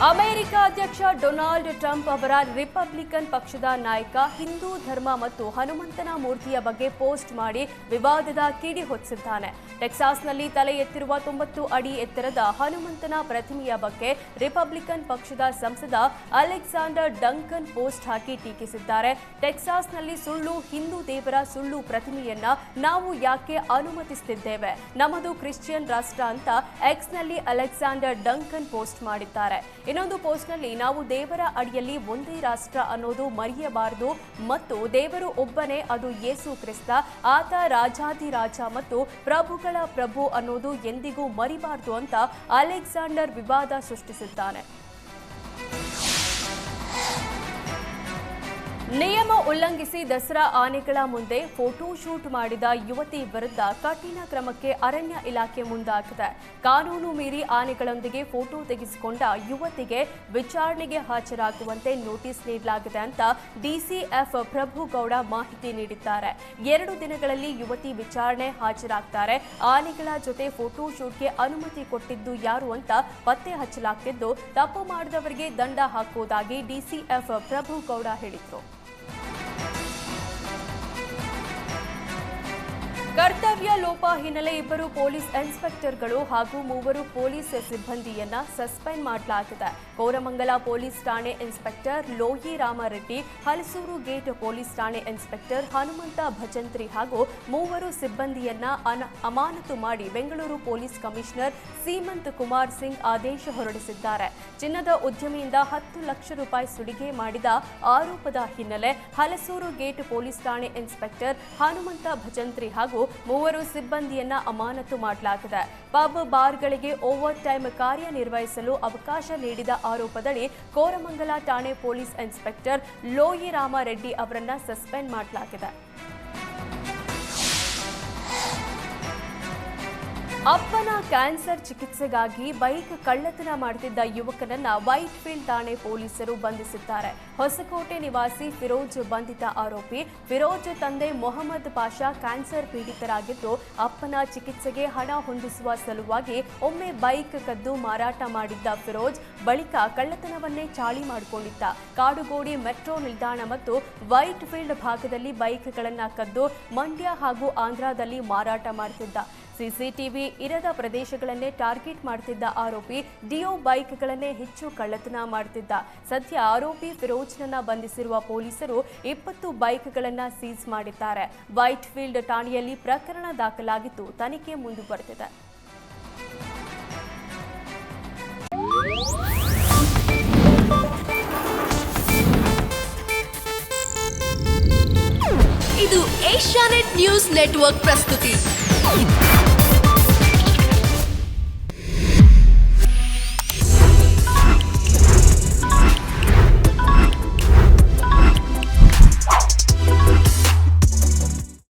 America ಅಧ್ಯಕ್ಷ Donald Trump ಅವರ Republican ಪಕ್ಷದ ನಾಯಕ ಹಿಂದೂ ಧರ್ಮ ಮತ್ತು ಹನುಮಂತನ ಮೂರ್ತಿಯ ಬಗ್ಗೆ ಪೋಸ್ಟ್ ಮಾಡಿ ವಿವಾದದ ಕಿಡಿ ಹೊತ್ತಿಸಿದ್ದಾನೆ. ಟೆಕ್ಸಾಸ್ನಲ್ಲಿ ತಲೆ ಎತ್ತಿರುವ 90 ಅಡಿ ಎತ್ತರದ ಹನುಮಂತನ ಪ್ರತಿಮೆಯ ಬಗ್ಗೆ ರಿಪಬ್ಲಿಕನ್ ಪಕ್ಷದ ಸಂಸದ ಅಲೆಕ್ಸಾಂಡರ್ ಡಂಕನ್ ಪೋಸ್ಟ್ ಹಾಕಿ ಟೀಕಿಸಿದ್ದಾರೆ. ಟೆಕ್ಸಾಸ್ನಲ್ಲಿ ಸುಳ್ಳು ಹಿಂದೂ ದೇವರ ಸುಳ್ಳು ಪ್ರತಿಮೆಯನ್ನ ನಾವು ಯಾಕೆ ಅನುಮತಿಸುತ್ತಿದ್ದೇವೆ? ನಮ್ಮದು ಕ್ರಿಶ್ಚಿಯನ್ ರಾಷ್ಟ್ರ ಅಂತ ಎಕ್ಸ್ನಲ್ಲಿ ಅಲೆಕ್ಸಾಂಡರ್ ಡಂಕನ್ ಪೋಸ್ಟ್ ಮಾಡಿದ್ದಾರೆ. ಇನ್ನೊಂದು ಪೋಸ್ಟ್ನಲ್ಲಿ ನಾವು ದೇವರ ಅಡಿಯಲ್ಲಿ ಒಂದೇ ರಾಷ್ಟ್ರ ಅನ್ನೋದು ಮರೆಯಬಾರದು ಮತ್ತು ದೇವರು ಒಬ್ಬನೇ, ಅದು ಯೇಸು ಕ್ರಿಸ್ತ, ಆತ ರಾಜಾಧಿರಾಜ ಮತ್ತು ಪ್ರಭುಗಳ ಪ್ರಭು ಅನ್ನೋದು ಎಂದಿಗೂ ಮರಿಬಾರದು ಅಂತ ಅಲೆಕ್ಸಾಂಡರ್ ವಿವಾದ ಸೃಷ್ಟಿಸಿದ್ದಾನೆ. ನಿಯಮ ಉಲ್ಲಂಘಿಸಿ ದಸರಾ ಆನೆಗಳ ಮುಂದೆ ಫೋಟೋ ಶೂಟ್ ಮಾಡಿದ ಯುವತಿ ವಿರುದ್ಧ ಕಠಿಣ ಕ್ರಮಕ್ಕೆ ಅರಣ್ಯ ಇಲಾಖೆ ಮುಂದಾಗಿದೆ. ಕಾನೂನು ಮೀರಿ ಆನೆಗಳೊಂದಿಗೆ ಫೋಟೋ ತೆಗೆಸಿಕೊಂಡ ಯುವತಿಗೆ ವಿಚಾರಣೆಗೆ ಹಾಜರಾಗುವಂತೆ ನೋಟಿಸ್ ನೀಡಲಾಗಿದೆ ಅಂತ ಡಿಸಿಎಫ್ ಪ್ರಭುಗೌಡ ಮಾಹಿತಿ ನೀಡಿದ್ದಾರೆ. 2 ದಿನಗಳಲ್ಲಿ ಯುವತಿ ವಿಚಾರಣೆ ಹಾಜರಾಗ್ತಾರೆ. ಆನೆಗಳ ಜೊತೆ ಫೋಟೋ ಶೂಟ್ಗೆ ಅನುಮತಿ ಕೊಟ್ಟಿದ್ದು ಯಾರು ಅಂತ ಪತ್ತೆ ಹಚ್ಚಲಾಗ್ತಿದ್ದು, ತಪ್ಪು ಮಾಡಿದವರಿಗೆ ದಂಡ ಹಾಕುವುದಾಗಿ ಡಿಸಿಎಫ್ ಪ್ರಭುಗೌಡ ಹೇಳಿದರು. ಕರ್ತವ್ಯ ಲೋಪ ಹಿನ್ನೆಲೆ 2 ಪೊಲೀಸ್ ಇನ್ಸ್ಪೆಕ್ಟರ್ಗಳು ಹಾಗೂ 3 ಪೊಲೀಸ್ ಸಿಬ್ಬಂದಿಯನ್ನ ಸಸ್ಪೆಂಡ್ ಮಾಡಲಾಗಿದೆ. ಕೋರಮಂಗಲ ಪೊಲೀಸ್ ಠಾಣೆ ಇನ್ಸ್ಪೆಕ್ಟರ್ ಲೋಯಿ ರಾಮರೆಡ್ಡಿ, ಹಲಸೂರು ಗೇಟ್ ಪೊಲೀಸ್ ಠಾಣೆ ಇನ್ಸ್ಪೆಕ್ಟರ್ ಹನುಮಂತ ಭಜಂತ್ರಿ ಹಾಗೂ 3 ಸಿಬ್ಬಂದಿಯನ್ನ ಅಮಾನತು ಮಾಡಿ ಬೆಂಗಳೂರು ಪೊಲೀಸ್ ಕಮಿಷನರ್ ಸೀಮಂತ್ ಕುಮಾರ್ ಸಿಂಗ್ ಆದೇಶ ಹೊರಡಿಸಿದ್ದಾರೆ. ಚಿನ್ನದ ಉದ್ಯಮಿಯಿಂದ 10 ಲಕ್ಷ ರೂಪಾಯಿ ಸುಲಿಗೆ ಮಾಡಿದ ಆರೋಪದ ಹಿನ್ನೆಲೆ ಹಲಸೂರು ಗೇಟ್ ಪೊಲೀಸ್ ಠಾಣೆ ಇನ್ಸ್ಪೆಕ್ಟರ್ ಹನುಮಂತ ಭಜಂತ್ರಿ ಹಾಗೂ 3 ಸಿಬ್ಬಂದಿಯನ್ನ ಅಮಾನತು ಮಾಡಲಾಗಿದೆ. ಪಬ್ ಬಾರ್ಗಳಿಗೆ ಓವರ್ ಟೈಮ್ ಕಾರ್ಯನಿರ್ವಹಿಸಲು ಅವಕಾಶ ನೀಡಿದ ಆರೋಪದಡಿ ಕೋರಮಂಗಲ ಠಾಣೆ ಪೊಲೀಸ್ ಇನ್ಸ್ಪೆಕ್ಟರ್ ಲೋಯಿ ರಾಮರೆಡ್ಡಿ ಅವರನ್ನ ಸಸ್ಪೆಂಡ್ ಮಾಡಲಾಗಿದೆ. ಅಪ್ಪನ ಕ್ಯಾನ್ಸರ್ ಚಿಕಿತ್ಸೆಗಾಗಿ ಬೈಕ್ ಕಳ್ಳತನ ಮಾಡುತ್ತಿದ್ದ ಯುವಕನನ್ನ ವೈಟ್ಫೀಲ್ಡ್ ಠಾಣೆ ಪೊಲೀಸರು ಬಂಧಿಸಿದ್ದಾರೆ. ಹೊಸಕೋಟೆ ನಿವಾಸಿ ಫಿರೋಜ್ ಬಂಧಿತ ಆರೋಪಿ. ಫಿರೋಜ್ ತಂದೆ ಮೊಹಮ್ಮದ್ ಪಾಷಾ ಕ್ಯಾನ್ಸರ್ ಪೀಡಿತರಾಗಿದ್ದು, ಅಪ್ಪನ ಚಿಕಿತ್ಸೆಗೆ ಹಣ ಹೊಂದಿಸುವ ಸಲುವಾಗಿ ಒಮ್ಮೆ ಬೈಕ್ ಕದ್ದು ಮಾರಾಟ ಮಾಡಿದ್ದ ಫಿರೋಜ್ ಬಳಿಕ ಕಳ್ಳತನವನ್ನೇ ಚಾಳಿ ಮಾಡಿಕೊಂಡಿದ್ದ. ಕಾಡುಗೋಡಿ ಮೆಟ್ರೋ ನಿಲ್ದಾಣ ಮತ್ತು ವೈಟ್ಫೀಲ್ಡ್ ಭಾಗದಲ್ಲಿ ಬೈಕ್ಗಳನ್ನು ಕದ್ದು ಮಂಡ್ಯ ಹಾಗೂ ಆಂಧ್ರದಲ್ಲಿ ಮಾರಾಟ ಮಾಡುತ್ತಿದ್ದ. ಸಿಸಿಟಿವಿ ಇರದ ಪ್ರದೇಶಗಳನ್ನೇ ಟಾರ್ಗೆಟ್ ಮಾಡುತ್ತಿದ್ದ ಆರೋಪಿ ಡಿಯೋ ಬೈಕ್ಗಳನ್ನೇ ಹೆಚ್ಚು ಕಳ್ಳತನ ಮಾಡುತ್ತಿದ್ದ. ಸದ್ಯ ಆರೋಪಿ ಫಿರೋಜ್ನನ್ನ ಬಂಧಿಸಿರುವ ಪೊಲೀಸರು 20 ಬೈಕ್ಗಳನ್ನು ಸೀಸ್ ಮಾಡಿದ್ದಾರೆ. ವೈಟ್ಫೀಲ್ಡ್ ಠಾಣೆಯಲ್ಲಿ ಪ್ರಕರಣ ದಾಖಲಾಗಿದ್ದು ತನಿಖೆ ಮುಂದುವರೆದಿದೆ. ಇದು ಏಷ್ಯಾನೆಟ್ ನ್ಯೂಸ್ ನೆಟ್ವರ್ಕ್ ಪ್ರಸ್ತುತಿ.